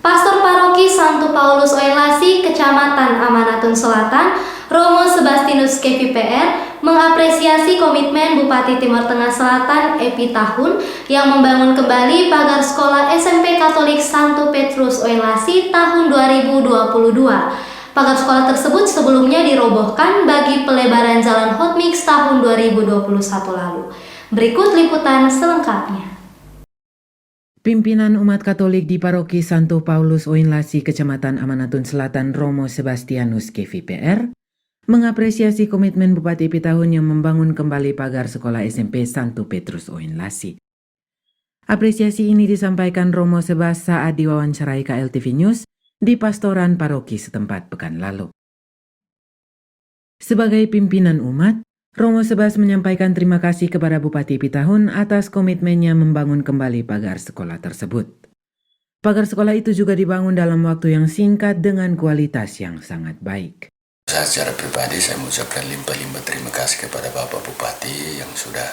Pastor Paroki Santo Paulus Oilasi, Kecamatan Amanatun Selatan, Romo Sebastianus KVPR, mengapresiasi komitmen Bupati Timur Tengah Selatan Epi Tahun yang membangun kembali pagar sekolah SMP Katolik Santo Petrus Oilasi tahun 2022. Pagar sekolah tersebut sebelumnya dirobohkan bagi pelebaran jalan Hotmix tahun 2021 lalu. Berikut liputan selengkapnya. Pimpinan umat Katolik di Paroki Santo Paulus Oinlasi, Kecamatan Amanatun Selatan, Romo Sebastianus KVPR, mengapresiasi komitmen Bupati Epi Tahun yang membangun kembali pagar sekolah SMP Santo Petrus Oinlasi. Apresiasi ini disampaikan Romo Sebas saat diwawancarai KLTV News di Pastoran Paroki setempat pekan lalu. Sebagai pimpinan umat, Romo Sebas menyampaikan terima kasih kepada Bupati Epi Tahun atas komitmennya membangun kembali pagar sekolah tersebut. Pagar sekolah itu juga dibangun dalam waktu yang singkat dengan kualitas yang sangat baik. Saya secara pribadi saya mengucapkan limpah-limpah terima kasih kepada Bapak Bupati yang sudah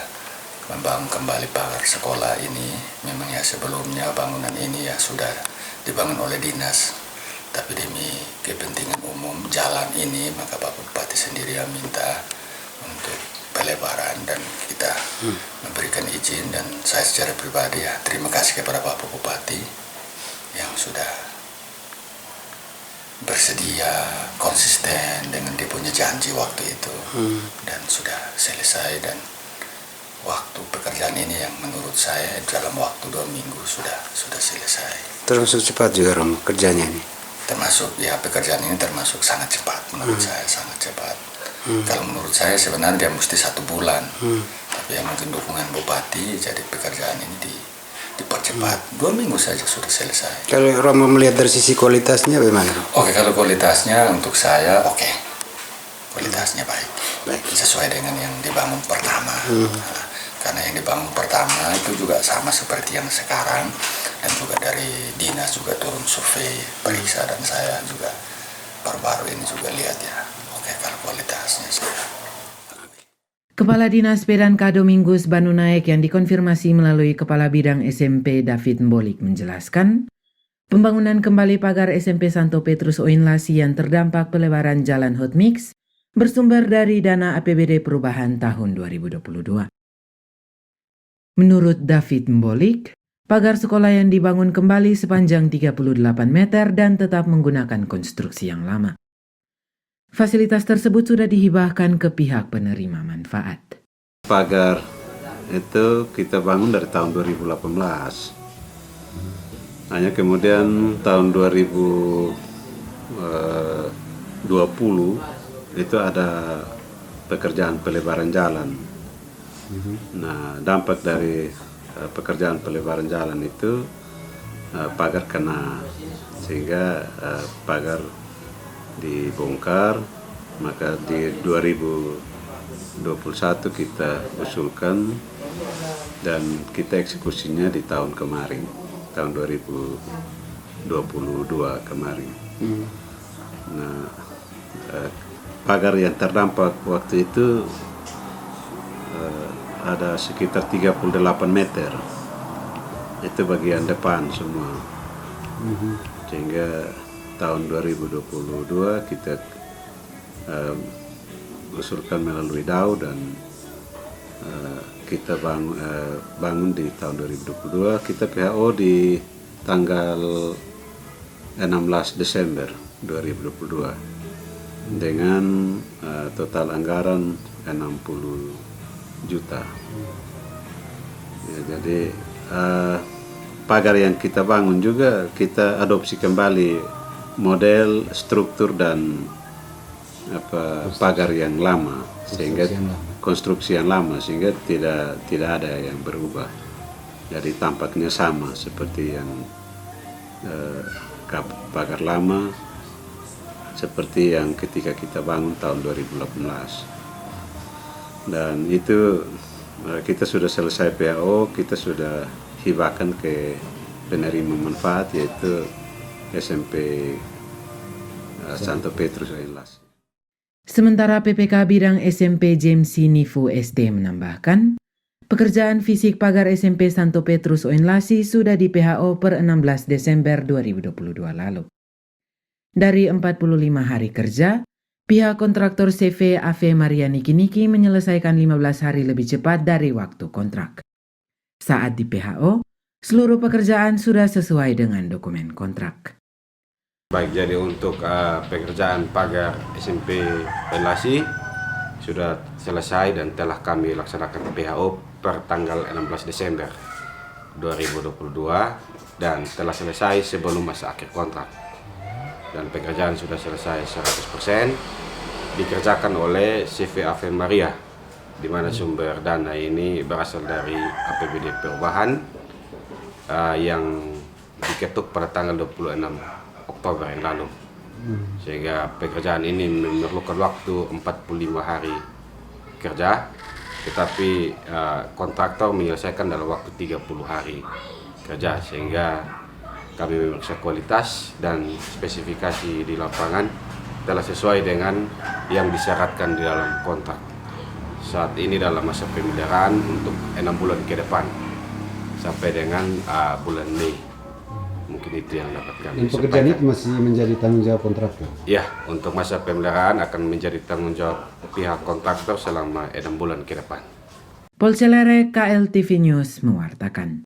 membangun kembali pagar sekolah ini. Memang ya sebelumnya bangunan ini ya sudah dibangun oleh dinas, tapi demi kepentingan umum jalan ini maka Bapak Bupati sendiri yang minta untuk pelebaran dan kita memberikan izin, dan saya secara pribadi ya terima kasih kepada Bapak Bupati yang sudah bersedia konsisten dengan dia punya janji waktu itu dan sudah selesai, dan waktu pekerjaan ini yang menurut saya dalam waktu 2 minggu sudah selesai. Termasuk cepat juga Rom kerjanya ini. Termasuk ya pekerjaan ini termasuk sangat cepat menurut saya, sangat cepat. Kalau menurut saya sebenarnya dia mesti 1 bulan, tapi ya mungkin dukungan Bupati jadi pekerjaan ini dipercepat. 2 minggu saja sudah selesai. Kalau Romo melihat dari sisi kualitasnya bagaimana? Oke, kalau kualitasnya untuk saya oke. Kualitasnya baik. Sesuai dengan yang dibangun pertama. Nah, karena yang dibangun pertama itu juga sama seperti yang sekarang, dan juga dari dinas juga turun survei periksa, dan saya juga baru-baru ini juga lihat ya. Oke, kalau kualitasnya saya. Kepala Dinas Pedan Kadominggus Banu Naik yang dikonfirmasi melalui Kepala Bidang SMP David Mbolik menjelaskan, pembangunan kembali pagar SMP Santo Petrus Oinlasi yang terdampak pelebaran jalan Hotmix bersumber dari dana APBD perubahan tahun 2022. Menurut David Mbolik, pagar sekolah yang dibangun kembali sepanjang 38 meter dan tetap menggunakan konstruksi yang lama. Fasilitas tersebut sudah dihibahkan ke pihak penerima manfaat. Pagar itu kita bangun dari tahun 2018. Hanya kemudian tahun 2020 itu ada pekerjaan pelebaran jalan. Nah, dampak dari pekerjaan pelebaran jalan itu pagar kena, sehingga pagar dibongkar. Maka di 2021 kita usulkan dan kita eksekusinya di tahun kemarin, tahun 2022 kemarin. Nah, pagar yang terdampak waktu itu ada sekitar 38 meter. Itu bagian depan semua. Sehingga tahun 2022 kita usulkan melalui DAU dan kita bangun di tahun 2022. Kita PHO di tanggal 16 Desember 2022 dengan total anggaran 60 juta. Ya, jadi pagar yang kita bangun juga kita adopsi kembali model, struktur dan pagar yang lama, sehingga konstruksi yang lama, sehingga tidak ada yang berubah. Jadi tampaknya sama seperti yang pagar lama, seperti yang ketika kita bangun tahun 2018. Dan itu kita sudah selesai PAO, kita sudah hibahkan ke penerima manfaat, yaitu SMP Santo Petrus Oinlasi. Sementara PPK Bidang SMP James Nifu SD menambahkan, Pekerjaan fisik pagar SMP Santo Petrus Oinlasi sudah di PHO per 16 Desember 2022 lalu. Dari 45 hari kerja, pihak kontraktor CV Ave Maria Niki menyelesaikan 15 hari lebih cepat dari waktu kontrak. Saat di PHO, seluruh pekerjaan sudah sesuai dengan dokumen kontrak. Baik, jadi untuk pekerjaan pagar SMP Oinlasi sudah selesai dan telah kami laksanakan PHO per tanggal 16 Desember 2022 dan telah selesai sebelum masa akhir kontrak. Dan pekerjaan sudah selesai 100%, dikerjakan oleh CV Ave Maria, di mana sumber dana ini berasal dari APBD perubahan yang diketuk pada tanggal 26 Oktober yang lalu. Sehingga pekerjaan ini memerlukan waktu 45 hari kerja, tetapi kontraktor menyelesaikan dalam waktu 30 hari kerja, sehingga kami memeriksa kualitas dan spesifikasi di lapangan telah sesuai dengan yang disyaratkan di dalam kontrak. Saat ini dalam masa pemeliharaan untuk 6 bulan ke depan sampai dengan bulan Mei. Mungkin itu yang dapat kami Dan pekerjaan itu masih menjadi tanggung jawab kontraktor? Ya, untuk masa pemeliharaan akan menjadi tanggung jawab pihak kontraktor selama 6 bulan ke depan. Polcelere KLTV News mewartakan.